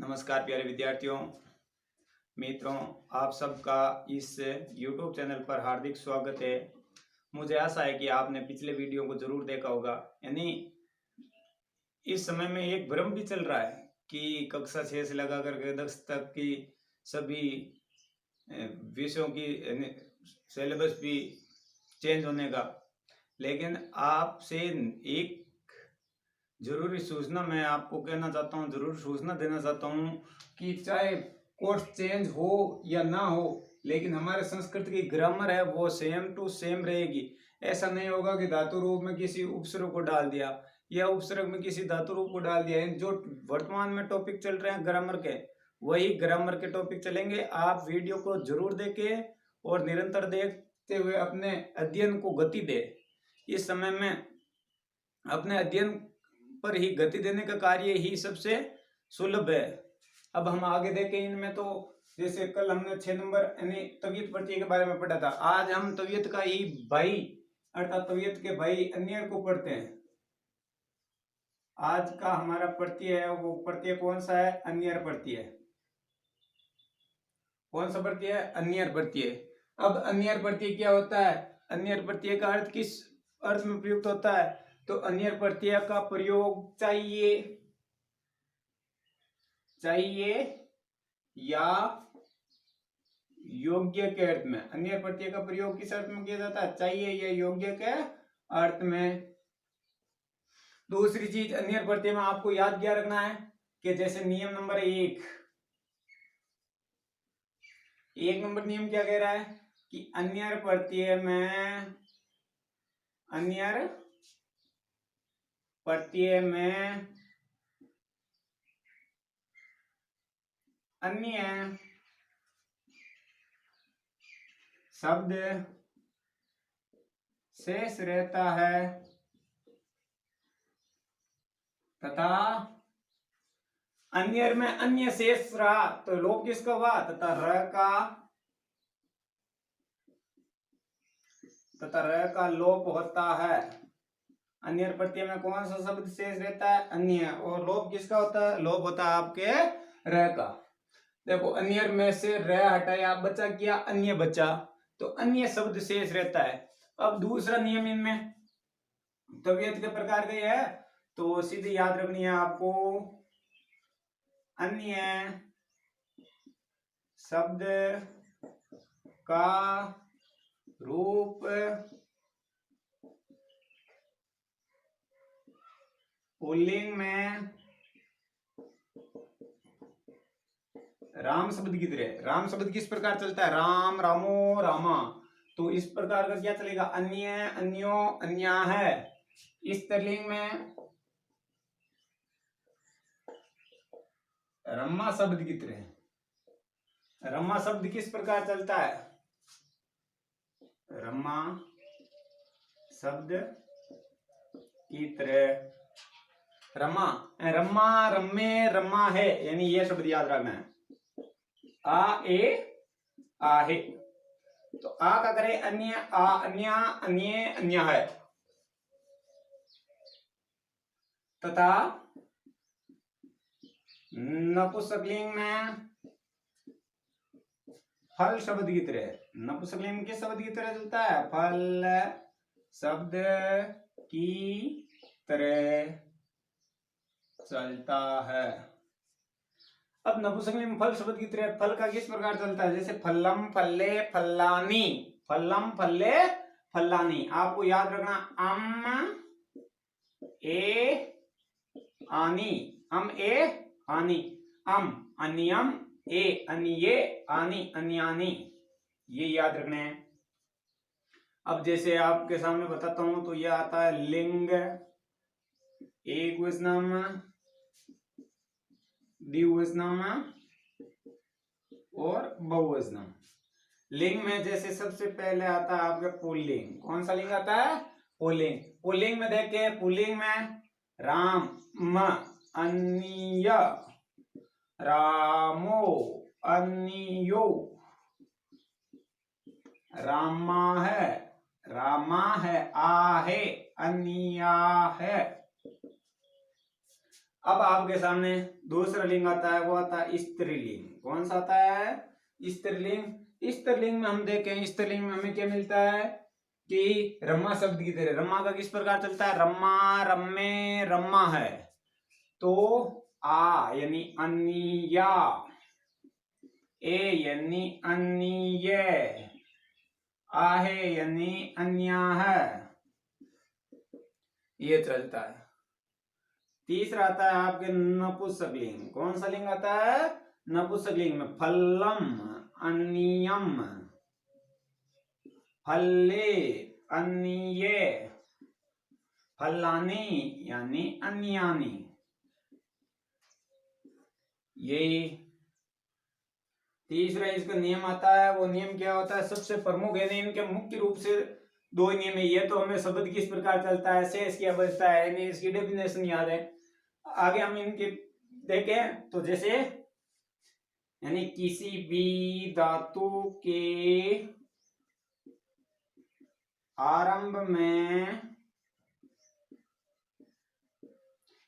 नमस्कार प्यारे विद्यार्थियों, मित्रों, आप सबका इस YouTube चैनल पर हार्दिक स्वागत है। मुझे आशा है कि आपने पिछले वीडियो को जरूर देखा होगा। यानी इस समय में एक भ्रम भी चल रहा है कि कक्षा 6 से लगा करके 10 तक की सभी विषयों की सिलेबस भी चेंज होने का, लेकिन आपसे एक जरूरी सूचना मैं आपको कहना चाहता हूँ, जरूर सूचना देना चाहता हूँ कि चाहे कोर्स चेंज हो या ना हो, लेकिन हमारे संस्कृत की ग्रामर है वो सेम टू सेम रहेगी। ऐसा नहीं होगा कि धातु रूप में किसी उपसर्ग को डाल दिया या उपसर्ग में किसी धातु रूप को डाल दिया। जो वर्तमान में टॉपिक चल रहे हैं ग्रामर के, वही ग्रामर के टॉपिक चलेंगे। आप वीडियो को जरूर देखें और निरंतर देखते हुए अपने अध्ययन को गति दे। इस समय में अपने अध्ययन पर ही गति देने का कार्य ही सबसे सुलभ है। अब हम आगे देखें इनमें, तो जैसे कल हमने 6 नंबर यानी तवियत प्रत्यय के बारे में पढ़ा था। आज हम तवियत का ही भाई अर्थात तवियत के भाई अन्य को पढ़ते हैं। आज का हमारा प्रत्यय है वो प्रत्यय कौन सा है? अन्य प्रत्यय। कौन सा प्रत्यय है? अन्य प्रत्यय। अब अन्य प्रत्यय क्या होता है? अन्य प्रत्यय का अर्थ किस अर्थ में प्रयुक्त होता है? तो अन्य प्रत्यय का प्रयोग चाहिए या योग्य के अर्थ में। अन्य प्रत्यय का प्रयोग किस अर्थ में किया जाता है? चाहिए या योग्य के अर्थ में। दूसरी चीज अन्य प्रत्यय में आपको याद क्या रखना है कि जैसे नियम नंबर एक नंबर नियम क्या कह रहा है कि अन्य प्रत्यय में अन्य शब्द शेष रहता है तथा अन्य में अन्य शेष रहा तो लोप किसका हुआ? तथा र का लोप होता है। अन्य प्रत्यय में कौन सा शब्द शेष रहता है? अन्य। और लोप किसका होता है? लोप होता है आपके र का। देखो अन्य में से र हटाया, बचा क्या? अन्य बचा, तो अन्य शब्द शेष रहता है। अब दूसरा नियम इनमें तवियत के प्रकार का है, तो सीधे याद रखनी है आपको, अन्य शब्द का रूप पुल्लिंग में राम शब्द की तरह। राम शब्द किस प्रकार चलता है? राम, रामो, रामा। तो इस प्रकार का क्या चलेगा? अन्य, अन्यो, अन्या है। इस स्त्रीलिंग में रमा शब्द की तरह। रमा शब्द किस प्रकार चलता है? रमा शब्द की तरह। रमा, रमा, रमे, रमा है, यानी ये शब्द याद रखना है। आ ए आहे, तो आ का करे अन्य, आ अन्य, अन्य अन्य है, तथा नपुंसकलिंग में फल शब्द की तरह। नपुंसकलिंग में किस शब्द की तरह चलता है? फल शब्द की तरह चलता है। अब नपुंसकलिंग में फल शब्द की तरह फल का किस प्रकार चलता है? जैसे फल्लम, फल्ले, फल्लानी। फल्लम, फल्ले, फल्लानी। आपको याद रखना अम ए आनी, अम ए आनी, अम अनियम, ए अन्ये, आनी अन्यानी, ये याद रखने हैं। अब जैसे आपके सामने बताता हूं, तो यह आता है लिंग, एकवचनम, द्विवचनम और बहुवचनम। लिंग में जैसे सबसे पहले आता है आपका पुल्लिंग। कौन सा लिंग आता है? पुल्लिंग। पुल्लिंग में देखे, पुल्लिंग में राम, म, अन्य, रामो, अन्यो, रामा है, आ है, अन्या है। अब आपके सामने दूसरा लिंग आता है, वो आता है स्त्रीलिंग। कौन सा आता है? स्त्रीलिंग। स्त्रीलिंग में हम देखें, स्त्रीलिंग में हमें क्या मिलता है कि रमा शब्द की तरह। रमा का किस प्रकार चलता है? रमा, रम्मे, रम्मा है। तो आ यानी अन्या, ए यानी अन्य, आहे यानी अन्या है, ये चलता है। तीसरा आता है आपके नपुंसकलिंग। कौन सा लिंग आता है? नपुंसकलिंग में फल्लम, अन्यम, फल्ले, अन्ये, फल्लानी यानी अन्यानी। ये तीसरा इसका नियम आता है। वो नियम क्या होता है? सबसे प्रमुख यानी इनके मुख्य रूप से दो नियम है। ये तो हमें शब्द किस प्रकार चलता है, शेष क्या बचता है, यानी इसकी डेफिनेशन याद है। आगे हम इनके देखें तो जैसे यानी किसी भी धातु के आरंभ में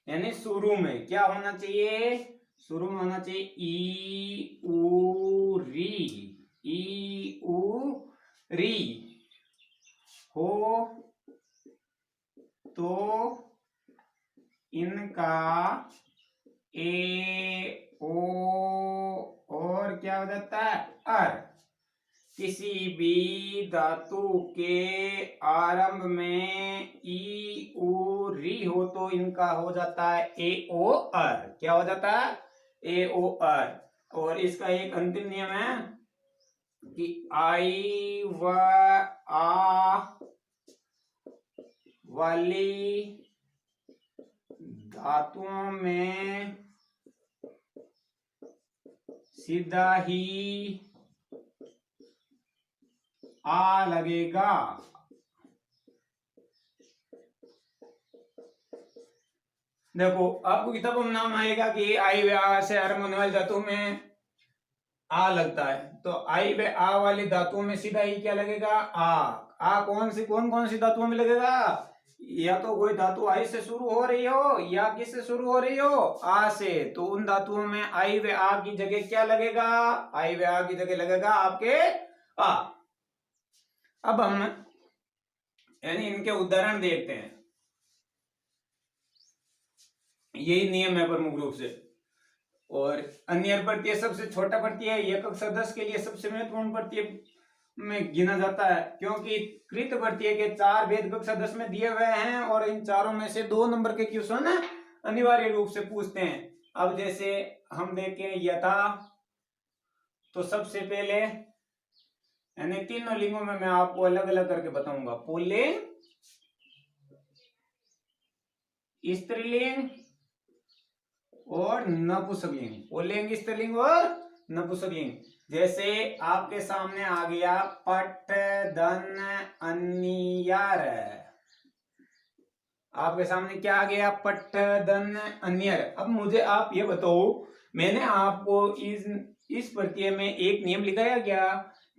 यानी शुरू में क्या होना चाहिए? शुरू में होना चाहिए ई उ री, ई उ री हो तो इनका ए ओ और क्या हो जाता है? अर। किसी भी धातु के आरंभ में ई उ री हो तो इनका हो जाता है ए ओ अर। क्या हो जाता है? ए ओ अर। और इसका एक अंतिम नियम है कि आई व आ वाली धातुओं में सीधा ही आ लगेगा। देखो आपको किताबों में नाम आएगा कि आई व आ से आरंभ होने वाली धातु में आ लगता है। तो आई व आ वाली धातुओं में सीधा ही क्या लगेगा? आ कौन सी धातुओं में लगेगा? या तो कोई धातु आई से शुरू हो रही हो या किस से शुरू हो रही हो? आ से। तो उन धातुओं में आई व आ की जगह क्या लगेगा? आई व आ की जगह लगेगा आपके आ। अब हम यानी इनके उदाहरण देखते हैं। यही नियम है प्रमुख रूप से। और अन्य प्रत्यय सबसे छोटा प्रत्यय, यह कक्षा 10 के लिए सबसे महत्वपूर्ण प्रत्यय में गिना जाता है, क्योंकि कृत प्रत्यय के 4 भेद कक्षा 10 में दिए हुए हैं और इन चारों में से 2 नंबर के क्वेश्चन अनिवार्य रूप से पूछते हैं। अब जैसे हम देखें यथा, तो सबसे पहले यानी तीनों लिंगों में मैं आपको अलग अलग करके बताऊंगा। पुल्लिंग, स्त्रीलिंग और नपुंसकलिंग। पुल्लिंग, स्त्रीलिंग और नपुंसकलिंग। जैसे आपके सामने आ गया पट धन अन्यर। आपके सामने क्या आ गया? पट धन अन्यर। अब मुझे आप ये बताओ, मैंने आपको इस प्रत्यय में एक नियम लिखाया क्या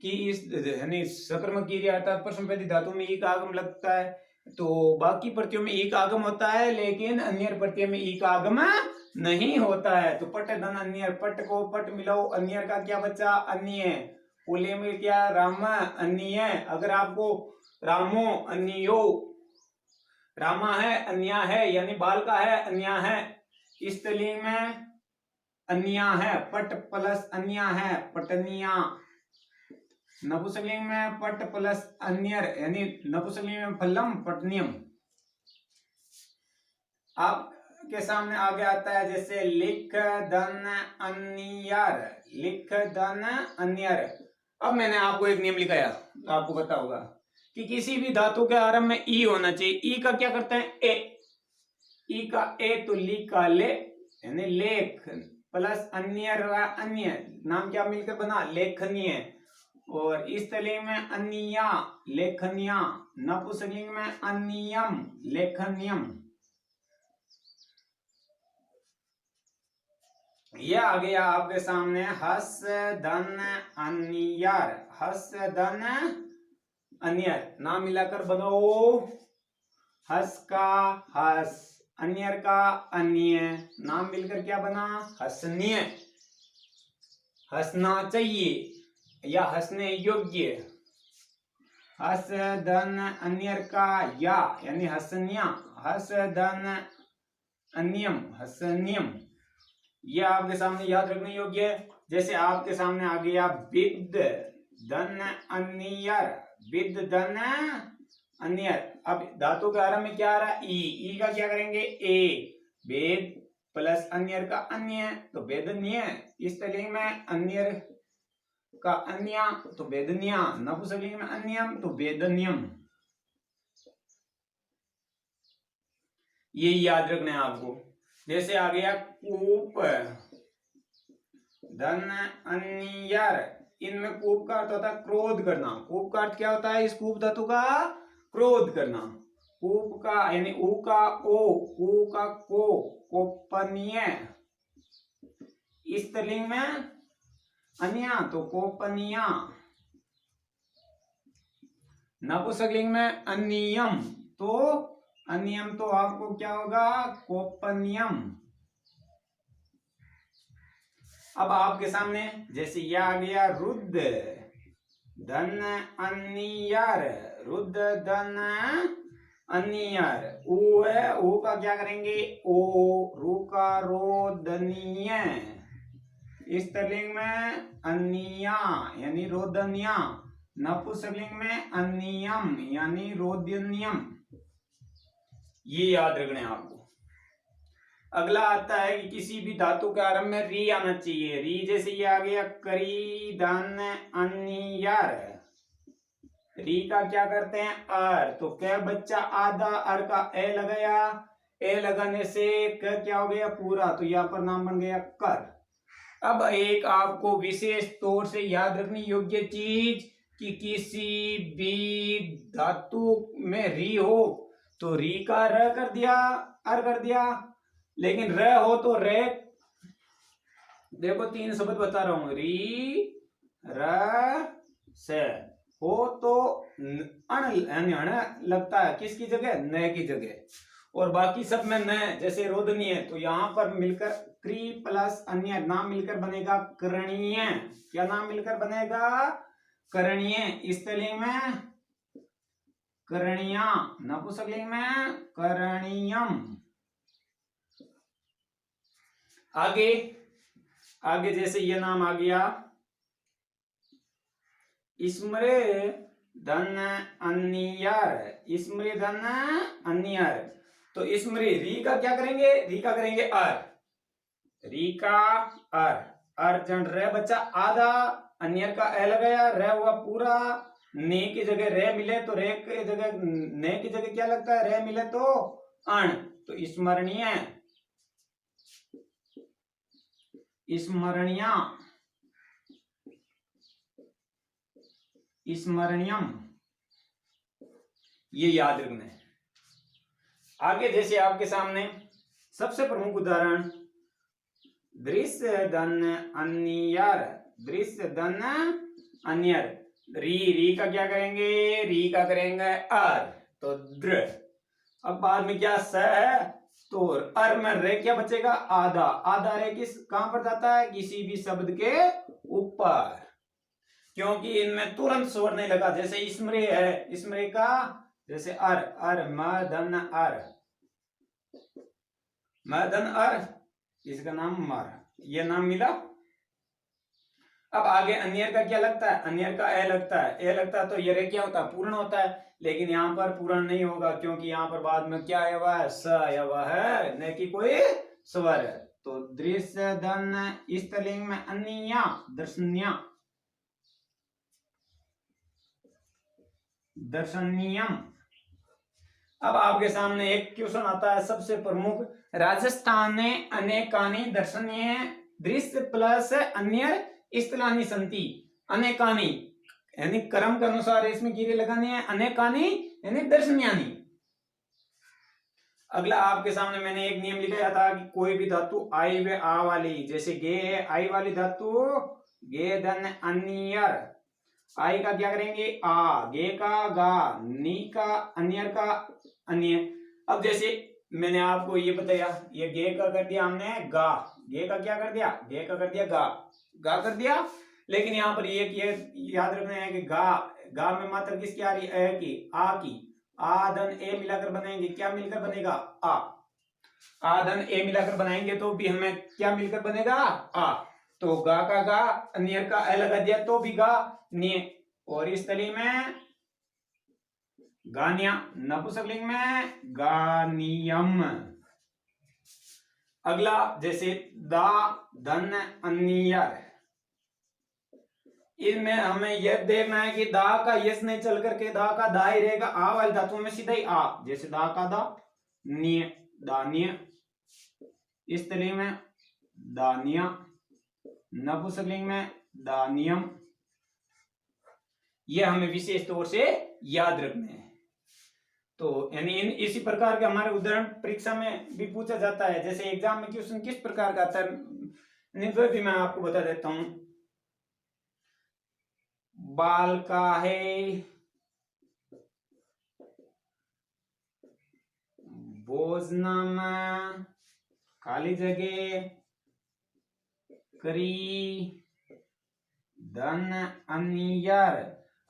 कि इस यानी सकर्मक क्रिया अर्थात प्रश्नपदी धातु में एक आगम लगता है। तो बाकी प्रत्ययों में एक आगम होता है, लेकिन अन्यर प्रत्यय में एक आगम नहीं होता है। तो पट धन अन्यर, पट को पट मिलाओ, अन्यर का क्या बचा? अन्य। पुल्लिंग में क्या? राम, अन्य। अगर आपको रामो, अन्यो, रामा है, अन्या है, यानी बाल का है, अन्या है। स्त्रीलिंग में अन्या है, पट प्लस अन्या है, पटनिया। नपुंसकलिंग में पट प्लस अन्यर यानी नपुंसकलिंग में फल्लम, पटनियम। आपके सामने आगे आता है जैसे लिख धन अन्यर, लिख धन अन्यर। अब मैंने आपको एक नियम लिखाया, आपको पता होगा कि किसी भी धातु के आरंभ में ई होना चाहिए। ई का क्या करते हैं? ए। ई का ए तो ली का ले यानी लेख प्लस अन्य, अन्य नाम क्या मिलकर बना? लेखनीय। और स्त्रीलिंग में अन्या, लेखनिया। नपुंसकलिंग में अन्यम, लेखनियम। यह आ गया आपके सामने हस धन अन्यर, हस धन अन्यर। नाम मिलाकर बनाओ हस का हस अन्यर का अन्य, नाम मिलकर क्या बना? हसनीय, हंसना चाहिए या हंसने योग्य। हस धन अन्यर का या यानी हसनिया, हस धन अन्यम, हसनियम। यह आपके सामने याद रखने योग्य है। जैसे आपके सामने आ गया विद धन अन्यर, विद धन अन्यर। अब धातु के आरंभ में क्या आ रहा है? ई का क्या करेंगे? ए, वेद प्लस अन्यर का अन्य तो वेदन्य। स्त्रीलिंग में अन्यर का अन्य तो वेदन्या, नपुंसकलिंग में अन्यम तो वेदन्यम। ये याद रखना है आपको। जैसे आ गया कूप धन अन्यर, इनमें कूप का अर्थ होता है क्रोध करना। कूप का अर्थ क्या होता है? इस कूप धातु का क्रोध करना। कूप का यानी ऊ का ओ, ऊ का को, कोपनीय। स्त्रीलिंग में अन्या तो कोपनिया, नपुंसकलिंग में अनियम तो अनियम तो आपको क्या होगा? कोपनियम। अब आपके सामने जैसे यह आ गया रुद्ध धन अन्यर, रुद्ध धन अन्यर। ऊ है, ऊ का क्या करेंगे? ओ, रू का रो, दनीय। स्त्रीलिंग में अन्निया यानी रोदनिया, नपुंसकलिंग में अन्नियम यानी रोदनियम। ये याद रखना है आपको। अगला आता है कि किसी भी धातु के आरंभ में री आना चाहिए। री जैसे ये आ गया करी धन अन्यर, री का क्या करते हैं? अर, तो क्या बच्चा आधा, अर का ए लगाया, ए लगाने से क क्या हो गया? पूरा, तो यहाँ पर नाम बन गया कर। अब एक आपको विशेष तौर से याद रखनी योग्य चीज कि किसी भी धातु में री हो तो री का र कर दिया, अर कर दिया, लेकिन र हो तो रे। देखो 3 शब्द बता रहा हूं, री र से हो तो अण लगता है किसकी जगह? न की जगह। और बाकी सब में न, जैसे रोदनी है तो यहां पर मिलकर क्री प्लस अन्य नाम मिलकर बनेगा करणीय। क्या नाम मिलकर बनेगा? करणीय। स्त्रीलिंग में करणीया, नपुंसकलिंग में करणीयम। आगे आगे जैसे ये नाम आ गया स्मृ धन अन्यर, स्मृ धन अन्यर। तो स्मृ री का क्या करेंगे? री का करेंगे अर, री का अर, अर्जन रे बच्चा आधा, अन्यर का ए लगाया, रे हुआ पूरा। ने की जगह रे मिले तो रे की जगह, ने की जगह क्या लगता है? रे मिले तो अण, तो स्मरणीय, स्मरणीया, स्मरणीयम। ये याद रखना है। आगे जैसे आपके सामने सबसे प्रमुख उदाहरण दृश्य धन अन्यर, दृश्य धन अन्यर। री का क्या करेंगे? री का करेंगे अर, तो द्र। अब बाद में क्या स है तो अर में रे क्या बचेगा? आधा, आधा रे किस कहां पर जाता है? किसी भी शब्द के ऊपर, क्योंकि इनमें तुरंत स्वर नहीं लगा। जैसे स्मृ है, स्मृ का जैसे अर, अर मदन अर, मदन अर, इसका नाम मर, ये नाम मिला। अब आगे अन्यर का क्या लगता है? अन्यर का ए लगता है, ए लगता है तो ये रे क्या होता है? पूर्ण होता है। लेकिन यहाँ पर पूर्ण नहीं होगा क्योंकि यहाँ पर बाद में क्या आया हुआ है? स आया हुआ है, न कि कोई स्वर है। तो दृश्य धन स्त्रीलिंग में अन्या, दर्शन्या, दर्शनीयम। अब आपके सामने एक क्वेश्चन आता है सबसे प्रमुख, राजस्थान में अनेकानी दर्शनीय दृश्य प्लस अन्य स्त्रीलानी संति। अनेकानी यानी क्रम के अनुसार इसमें गिरे लगाने हैं, अनेकानी यानी दर्शनीयानी। अगला आपके सामने मैंने एक नियम लिखाया था कि कोई भी धातु आई व आ वाली, जैसे गे है आई वाली धातु, गे धन अन्यर, आई का क्या करेंगे? आ, गे का गा, नी का अन्यर का अन्य। अब जैसे मैंने आपको ये बताया, ये गे का कर दिया हमने गा, गे का क्या कर दिया, गे का कर दिया गा, गा कर दिया। लेकिन यहाँ पर ये याद रखना है कि गा, गा में मात्रा किसकी आ रही है, ए की, आ की। आ धन ए मिलाकर बनाएंगे, क्या मिलकर बनेगा, आ धन ए मिलाकर बनाएंगे तो भी हमें क्या मिलकर बनेगा, आ। तो गा का गा, नियर का ए लगा दिया तो भी गा निय। और इस तली में गानिया, नपुंसकलिंग में गानियम। अगला जैसे दा धन अन्यर, इनमें हमें यह देखना है कि दा का यस नहीं चल करके दा का दा ही रहेगा, आ वाली धातु में सीधा ही आ, जैसे दा का दा, निय दानिय। इस तरीके में दानिया, नपुंसकलिंग में दानियम। यह हमें विशेष तौर से याद रखने हैं। तो यानी इसी प्रकार के हमारे उदाहरण परीक्षा में भी पूछा जाता है। जैसे एग्जाम में क्वेश्चन किस प्रकार का आता है वह भी मैं आपको बता देता हूं। बाल का है, भोजनम, खाली जगह करी, धन अन्यर।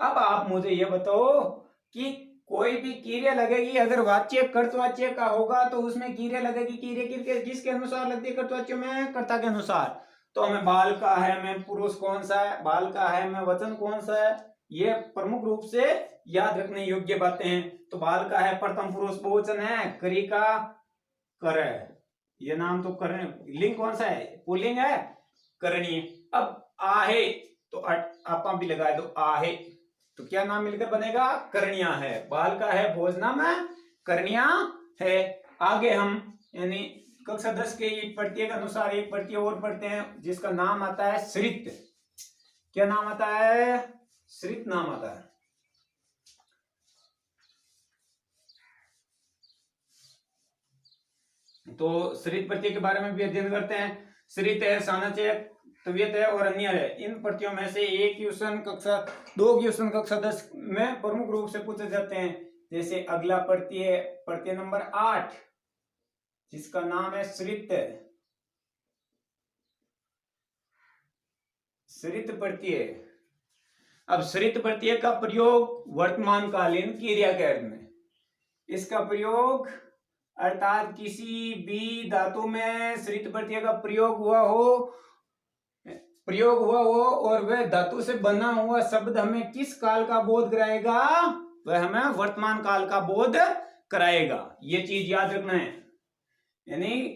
अब आप मुझे यह बताओ कि कोई भी क्रिया लगेगी, अगर वाच्य कर्तवाच्य का होगा तो उसमें क्रिया लगेगी, क्रिया किसके अनुसार लगती है, कर्तवाच्य में कर्ता के अनुसार। तो हमें बाल का है में पुरुष कौन सा है, बाल का है में वचन कौन सा है, ये प्रमुख रूप से याद रखने योग्य बातें हैं। तो बाल का है प्रथम पुरुष बहुवचन है, करी का कर, ये नाम तो कर, लिंग कौन सा है, पुल्लिंग है, करणी। अब आहे तो आपा भी लगा दो, आहे तो क्या नाम मिलकर बनेगा, करनिया है। बाल का है भोजनम करनिया है। आगे हम यानी कक्षा 10 के प्रत्यय के अनुसार एक प्रत्यय और पढ़ते हैं जिसका नाम आता है श्रित। क्या नाम आता है, श्रित नाम आता है। तो श्रित प्रत्यय के बारे में भी अध्ययन करते हैं। श्रित है, सानचय, तवियत है और अन्य है। इन प्रत्ययों में से एक क्वेश्चन कक्षा 2 क्वेश्चन कक्षा 10 में प्रमुख रूप से पूछे जाते हैं। जैसे अगला प्रत्यय, प्रत्यय नंबर 8 जिसका नाम है श्रित। श्रित प्रत्यय। अब श्रित प्रत्यय का प्रयोग वर्तमान कालीन क्रिया के अर्थ में, इसका प्रयोग अर्थात किसी भी धातु में श्रित प्रत्यय का प्रयोग हुआ हो और वह धातु से बना हुआ शब्द हमें किस काल का बोध कराएगा, वह हमें वर्तमान काल का बोध कराएगा। ये चीज याद रखना है। यानी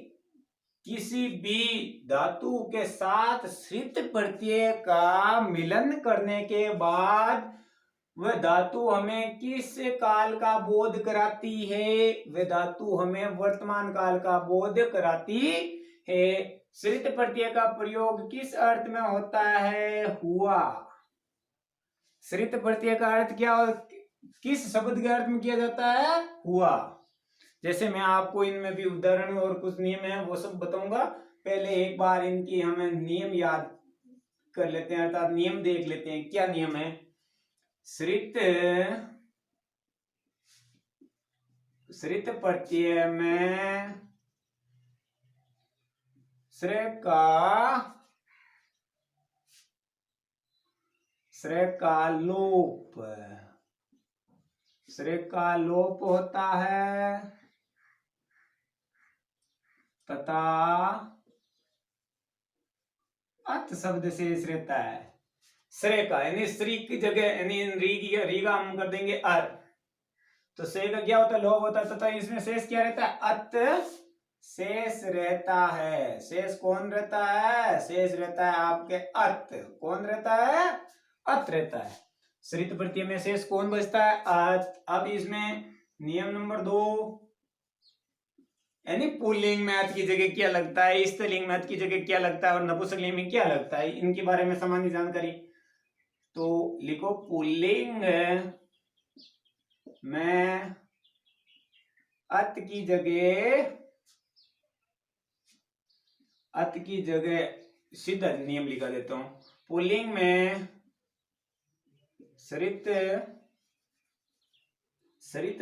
किसी भी धातु के साथ श्रित प्रत्यय का मिलन करने के बाद वह धातु हमें किस काल का बोध कराती है, वह धातु हमें वर्तमान काल का बोध कराती है। श्रित प्रत्यय का प्रयोग किस अर्थ में होता है, हुआ। श्रित प्रत्यय का अर्थ क्या, किस शब्द के अर्थ में किया जाता है, हुआ। जैसे मैं आपको इनमें भी उदाहरण और कुछ नियम है वो सब बताऊंगा। पहले एक बार इनकी हमें नियम याद कर लेते हैं, अर्थात नियम देख लेते हैं। क्या नियम है, श्रित प्रत्यय में श्रेय का लोप होता है तथा अर्थ शब्द शेष रहता है। श्रेय का यानी श्री की जगह यानी री का हम कर देंगे अर, तो श्रेय का क्या होता है, लोप होता है तथा इसमें शेष क्या रहता है, अत शेष रहता है। शेष कौन रहता है, शेष रहता है आपके अत। कौन रहता है, अत रहता है। श्रित प्रत्यय में शेष कौन बचता है, अत। अब इसमें नियम नंबर 2 यानी पुल्लिंग में अत की जगह क्या लगता है, स्त्रीलिंग में अत की जगह क्या लगता है और नपुंसकलिंग में क्या लगता है, इनके बारे में सामान्य जानकारी। तो लिखो पुल्लिंग में अत की जगह सीधा नियम लिखा देता हूं। पुल्लिंग में श्रित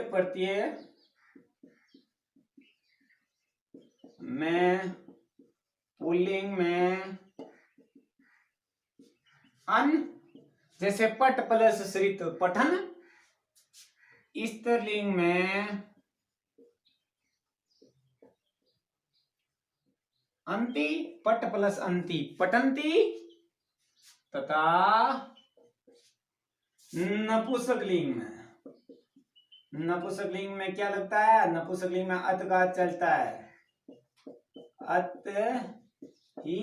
प्रत्यय में पुल्लिंग में अन, जैसे पट प्लस सृत पठन, स्त्रीलिंग में अंति, पट प्लस अंति पठंती, तथा नपुंसकलिंग में क्या लगता है? नपुंसकलिंग में अत का चलता है, अत ही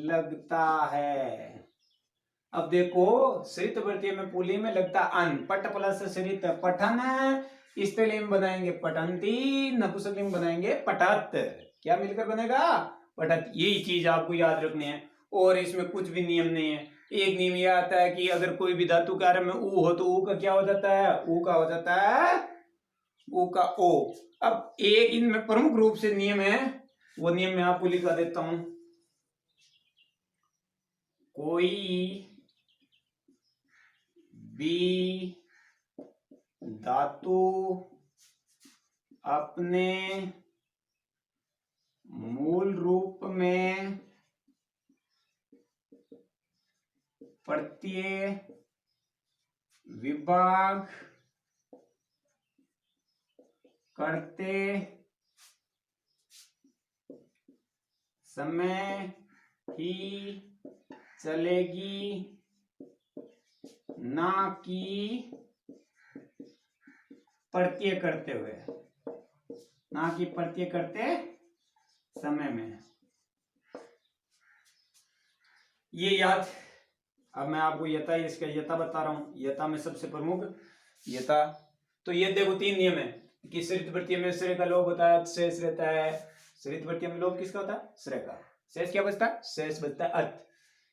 लगता है। अब देखो सृत वृत्तीय में पुल्लिंग में लगता अन, पट प्लस सृत पठन, स्त्रीलिंग बनाएंगे पठंती, नपुंसकलिंग बनाएंगे पठत, क्या मिलकर बनेगा? पठत। यही चीज आपको याद रखनी है और इसमें कुछ भी नियम नहीं है। एक नियम यह आता है कि अगर कोई भी धातु कार्य में ऊ हो तो ऊ का क्या हो जाता है? ऊ का हो जाता है ऊ का ओ। अब एक इनमें प्रमुख रूप से नियम है, वो नियम मैं आपको लिखा देता हूं। कोई भी धातु अपने मूल रूप में प्रत्यय विभाग करते समय ही चलेगी, ना कि प्रत्यय करते हुए, ना कि प्रत्यय करते समय में। ये याद। अब मैं आपको यथा, इसका यथा बता रहा हूं। यथा में सबसे प्रमुख यथा, तो ये देखो तीन नियम है कि सृत वृत्तीय में श्रेय का लोप होता है, शेष रहता है। सृत वृत्तीय में लोप किसका होता है? श्रेय का। शेष क्या बचता है? शेष बचता है अत।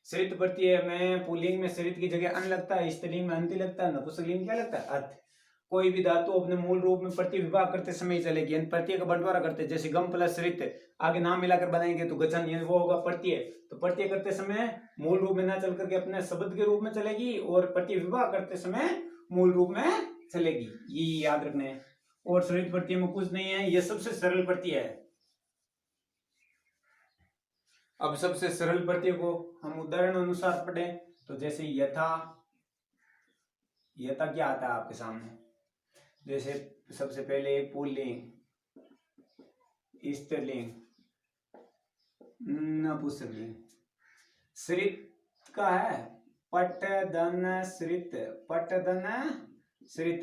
सृत वृत्तीय में पुल्लिंग में सृत की जगह अन लगता है, स्त्रीलिंग में अंति लगता है, नपुंसकलिंग क्या लगता है? अत। कोई भी धातु अपने मूल रूप में प्रत्यय विभाग करते समय चलेगी, प्रत्यय का बंटवारा करते, जैसे गम प्लस सृत, आगे नाम मिलाकर बनाएंगे तो गजन, ये वो होगा प्रत्यय। तो प्रत्यय करते समय मूल रूप में ना चल करके अपने शब्द के रूप में चलेगी, और प्रत्यय विभाग करते समय मूल रूप में चलेगी, ये याद रखना है। और सृत प्रत्यय में कुछ नहीं है, ये सबसे सरल प्रत्यय है। अब सबसे सरल प्रत्यय को हम उदाहरण अनुसार पढ़ें तो जैसे यथा, यथा क्या आता है आपके सामने? जैसे सबसे पहले एक पुल्लिंग, स्त्रीलिंग, नपुंसकलिंग। सृत का है पट धन सृत, पट धन सृत।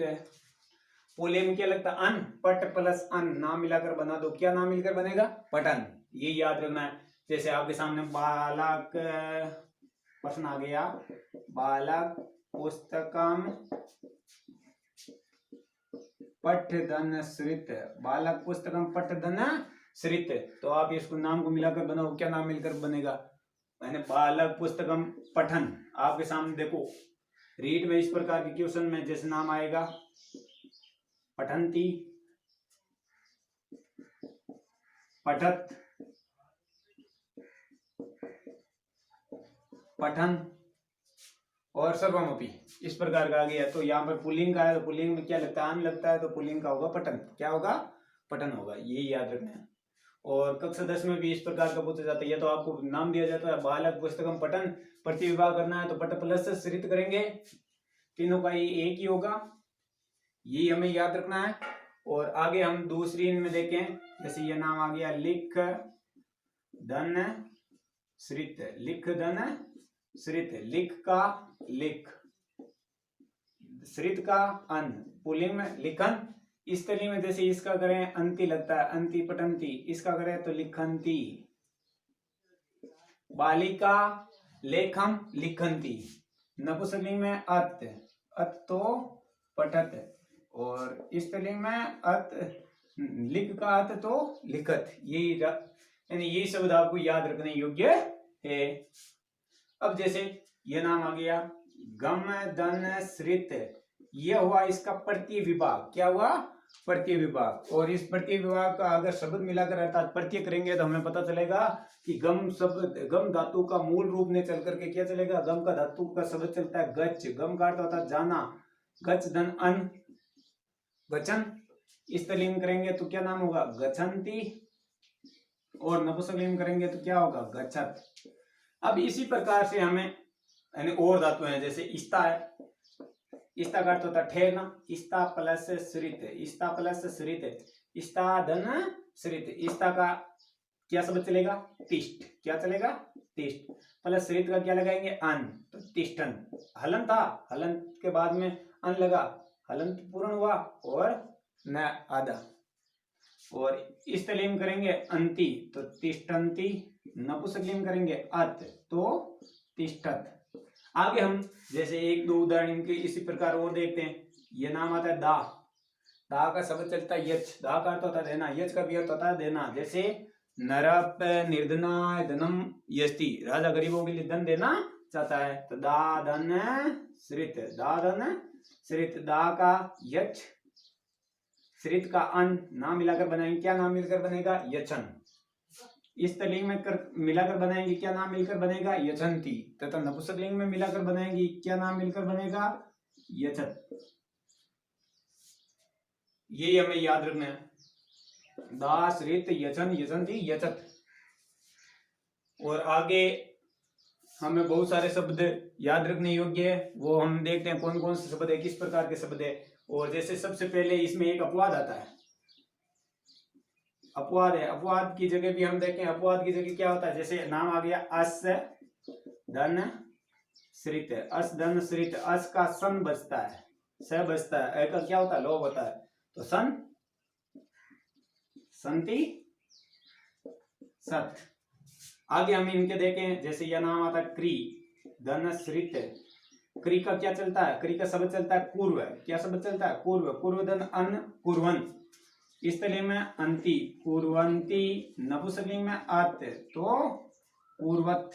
पुल्लिंग में क्या लगता है? अन, पट प्लस अन, नाम मिलाकर बना दो, क्या नाम मिलकर बनेगा? पठन। ये याद रखना है। जैसे आपके सामने बालक, प्रश्न आ गया, बालक पुस्तकम पठधन सृत, बालक पुस्तकम पठधन सृत। तो आप इसको नाम को मिलाकर बनाओ, क्या नाम मिलकर बनेगा? मैंने बालक पुस्तकम पठन। आपके सामने देखो रीड में इस प्रकार के क्वेश्चन में जैसे नाम आएगा पठंती, पठत, पठन और सर्वमपि, इस प्रकार का आ गया। तो यहाँ पर पुल्लिंग का है तो पुल्लिंग में क्या लगता है? अन लगता है, तो पुल्लिंग का होगा पठन। क्या होगा? पठन होगा, यही याद रखना है। और कक्षा 10 में भी इस प्रकार का पूछा जाता है। तो आपको नाम दिया जाता है बालक पुस्तकम पठन, प्रत्यय विभाग करना है तो पट प्लस सृत करेंगे, तीनों का एक ही होगा, यही हमें याद रखना है। और आगे हम दूसरी इनमें देखें, जैसे ये नाम आ गया लिख धन सृत, लिख धन सृत, लिख का लिख, सृत का अन, पुल्लिंग में लिखन, स्त्रीलिंग में जैसे इसका करें अंति लगता है, अंति पठंती, इसका करें तो लिखंती, बालिका लेखम लिखंती, नपुंसकलिंग में अत, अत तो पठत, और स्त्रीलिंग में अत, लिख का अत तो लिखत। यही यानी ये शब्द आपको याद रखने योग्य है। अब जैसे ये नाम आ गया गम धन सृत, यह हुआ इसका प्रत्यय विभाग। क्या हुआ? प्रत्यय विभाग। और इस प्रत्यय विभाग का अगर शब्द मिलाकर अर्थात प्रत्यय करेंगे तो हमें पता चलेगा कि गम शब्द, गम धातु का मूल रूप में चल करके क्या चलेगा? गम का धातु का शब्द चलता है गच, गम का अर्थ होता है जाना, गच धन अन, गचन। स्त्रीलिंग करेंगे तो क्या नाम होगा? गच्छन्ति, और नपुंसकलिंग करेंगे तो क्या होगा, गच्छत। अब इसी प्रकार से हमें यानी और धातु है, जैसे इस्ता है, इस्ता का अर्थ होता है ठहरना, इस्ता प्लस सृत, इस्ता प्लस सृत, इस्ता धन सृत, इस्ता का क्या शब्द चलेगा, तिष्ठ, क्या चलेगा, तिष्ठ, प्लस सृत का क्या लगाएंगे, अन, तो तिष्ठन। हलन था, हलन के बाद में अन लगा, हलन पूर्ण हुआ और न आधा, और स्त्रीलिंग करेंगे अंति तो तिष्ठन्ति, नपुंसकलिंग करेंगे अत तो तिष्ठत। आगे हम जैसे एक दो उदाहरण इनके इसी प्रकार और देखते हैं। ये नाम आता है दा, दा का शब्द चलता है यच, दा का अर्थ होता है देना, यच का भी अर्थ होता है देना, जैसे नरप निर्धनाय धनम यस्ति, राजा गरीबों के लिए धन देना चाहता है, तो दा धन श्रित, दा धन श्रित, दा का यच, श्रित का अन, नाम मिलाकर बनाएंगे, क्या नाम मिलकर बनेगा, यचन। इस लिंग में मिलाकर बनाएंगे, क्या नाम मिलकर बनेगा, यचंती, तथा नपुंसक लिंग में मिलाकर बनाएंगे, क्या नाम मिलकर बनेगा, यचत। ये हमें याद रखना है, दास रित यचन यचंती यचत। और आगे हमें बहुत सारे शब्द याद रखने योग्य है, वो हम देखते हैं कौन कौन से शब्द है, किस प्रकार के शब्द है। और जैसे सबसे पहले इसमें एक अपवाद आता है, अपवाद है, अपवाद की जगह भी हम देखें, अपवाद की जगह क्या होता है, जैसे नाम आ गया अस धन श्रित, अस धन श्रित, अस का सन बचता है, स बचता है, ए का क्या होता है, लोभ होता है, तो सन संति सत। आगे हम इनके देखें, जैसे यह नाम आता है क्री धन श्रित, क्री का क्या चलता है, क्री का शब्द चलता है पूर्व, क्या शब्द चलता है, पूर्व, पूर्व धन अन कुर्वन, स्त्रीलिंग में अंति कुर्वंती, नपुंसकलिंग में अत तो पूर्वत,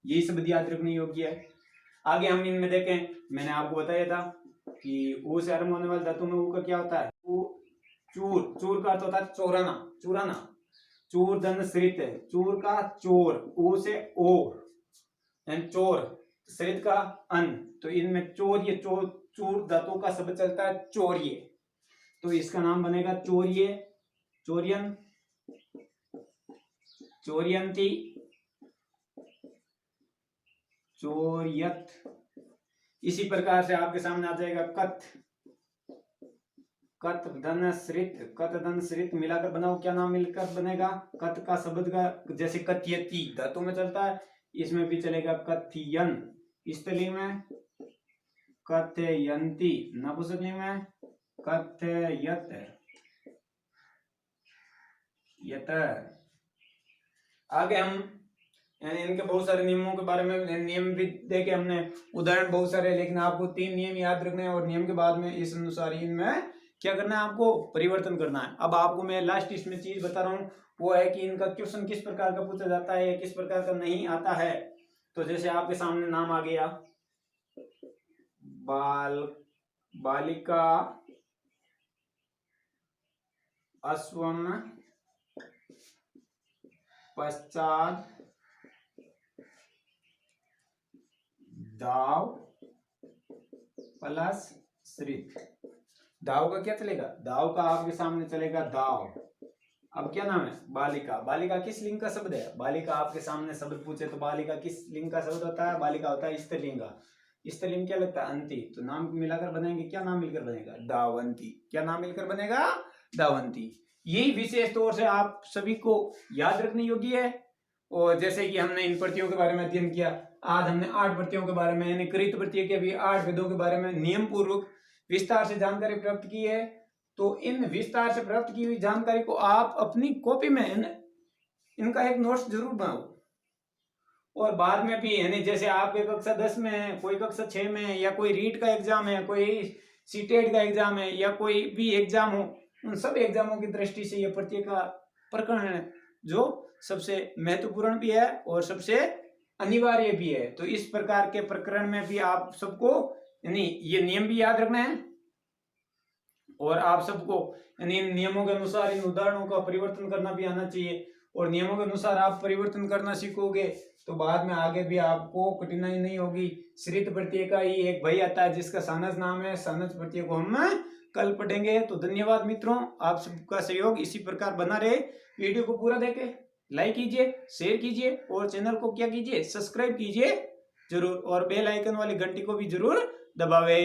यही शब्द याद रखने योग्य है। आगे हम इनमें देखें, मैंने आपको बताया था कि ऊ से आरंभ होने वाले धातु में ऊ का क्या होता है, चूर, चूर का अर्थ होता है चोराना, चुराना, चूर धन श्रित, चूर का चोर, ऊ से ओ एंड चोर, श्रित का अन, तो इनमें चोर, ये चोर, चूर धातु का शब्द चलता है चोर्य, तो इसका नाम बनेगा चोर्य, चोर्यन, चोर्यंती, चोर्यत। इसी प्रकार से आपके सामने आ जाएगा कथ, कथ धन श्रित, कथ धन श्रित मिलाकर बनाओ, क्या नाम मिलकर बनेगा, कथ का शब्द का जैसे कथयति धातु में चलता है, इसमें भी चलेगा कथयन, स्त्रीलिंग में कथयंती, नपुंसकलिंग में कथयत यत। आगे हम यानी इनके बहुत सारे नियमों के बारे में, नियम भी देखे हमने, उदाहरण बहुत सारे, लेकिन आपको 3 नियम याद रखने हैं, और नियम के बाद में इस अनुसार इनमें क्या करना है, आपको परिवर्तन करना है। अब आपको मैं लास्ट इसमें चीज बता रहा हूँ, वो है कि इनका क्वेश्चन किस प्रकार का पूछा जाता है या किस प्रकार का नहीं आता है। तो जैसे आपके सामने नाम आ गया बालिका अश्वम पश्चात दाव प्लस श्रित, दाव का क्या चलेगा, दाव का आपके सामने चलेगा दाव। अब क्या नाम है, बालिका, बालिका किस लिंग का शब्द है, बालिका आपके सामने शब्द पूछे तो बालिका किस लिंग का शब्द होता है, बालिका होता है स्त्रीलिंग का, स्त्रीलिंग क्या लगता है, अंति, तो नाम मिलाकर बनाएंगे, क्या नाम मिलकर बनेगा, दावंती, क्या नाम मिलकर बनेगा, दावंती। यही विशेष तौर से आप सभी को याद रखने योग्य है। और जैसे कि हमने इन प्रत्ययों के बारे में अध्ययन किया, आज हमने 8 प्रत्ययों के बारे में यानी कृत प्रत्यय के भी 8 भेदों के बारे में नियम पूर्वक विस्तार से जानकारी प्राप्त की है। तो इन विस्तार से प्राप्त की हुई जानकारी को आप अपनी कॉपी में इनका एक नोट्स जरूर बनाओ, और बाद में भी यानी जैसे आपके कक्षा 10 में है, कोई कक्षा 6 में है, या कोई रीट का एग्जाम है, कोई सीटेट का एग्जाम है, या कोई भी एग्जाम हो, उन सब एग्जामों की दृष्टि से ये प्रत्यय का प्रकरण है जो सबसे महत्वपूर्ण भी है और सबसे अनिवार्य भी है। तो इस प्रकार के प्रकरण में भी आप सबको यानी ये नियम भी याद रखना है, और आप सबको यानी इन नियमों के अनुसार इन उदाहरणों का परिवर्तन करना भी आना चाहिए। और नियमों के अनुसार आप परिवर्तन करना सीखोगे तो बाद में आगे भी आपको कठिनाई नहीं होगी। श्रित प्रत्यय का ही एक भाई आता है जिसका सानस नाम है, सानस प्रत्यय को हम कल पढ़ेंगे। तो धन्यवाद मित्रों, आप सबका सहयोग इसी प्रकार बना रहे, वीडियो को पूरा देखें। लाइक कीजिए, शेयर कीजिए और चैनल को क्या कीजिए, सब्सक्राइब कीजिए जरूर, और बेल आइकन वाली घंटी को भी जरूर दबावे।